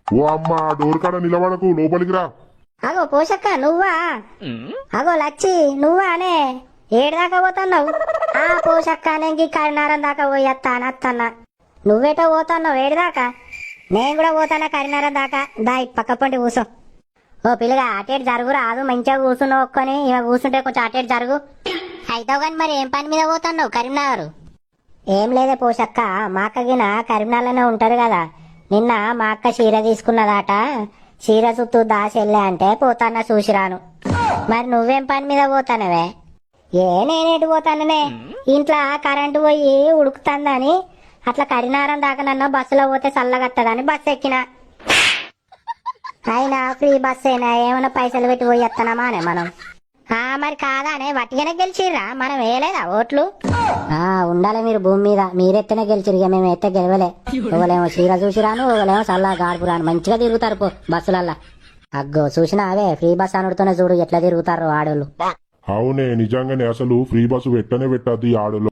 ఓ అమ్మ డోర్ కాడ నిలబడకు, లోపలికి రా. అగో పోషక్క నువ్వా? అగో లచ్చి నువ్వా అనే? ఏడుదాకా పోతున్నావు? ఆ పోషక్క నేను కరీనారం దాకా పోయత్తానత్తన్నా. నువ్వేటో పోతున్నావు ఏడుదాకా? నేను కూడా పోతానా కరీనారం దాకా. దా పక్క పండి కూసో. ఓ పిల్లగా అటేటు జరుగు రాదు, మంచిగా కూర్చున్నావు ఒక్కొని. ఇక కూర్చుంటే కొంచెం అటేటు జరుగు. అయితావు కానీ మరి ఏం పని మీద పోతున్నావు కరీంనగర్? ఏం లేదే పోషక్క, మా అక్కగిన కరీంనగర్లోనే ఉంటారు కదా. నిన్న మా అక్క చీర తీసుకున్నదాట, చీర చుట్టూ దాచెళ్ళే అంటే పోతాన్నా చూసిరాను. మరి నువ్వేం పని మీద పోతానవే? నేనేటు పోతాననే, ఇంట్లో కరెంటు పోయి ఉడుకుతుందని అట్లా కరీనారం దాకా నన్ను బస్సులో పోతే చల్లగత్తదని బస్సు ఎక్కిన. అయినా ఫ్రీ బస్ అయినా ఏమైనా పైసలు పెట్టి పోయి ఎత్తనామా అనే మనం? మరి కాదానే, వట్టిగానే గెలిచిర్రా, మనం వేయలేదా ఓట్లు? ఉండాలి మీరు భూమి మీద, మీరెత్తనే గెలిచిరు, ఇక మేము ఎత్తే గెలవలే. ఒకలేమో చీర చూసిరాను, ఒకలేమో చల్ల గాడుపు రాను, మంచిగా తిరుగుతారు పో బస్సులల్లా. అగ్గో చూసినా అవే ఫ్రీ బస్ అనుడుతోనే చూడు ఎట్లా తిరుగుతారు ఆడోళ్ళు. అవునే నిజంగానే, అసలు ఫ్రీ బస్సు పెట్టనే పెట్టద్దు ఈ ఆడోళ్ళు.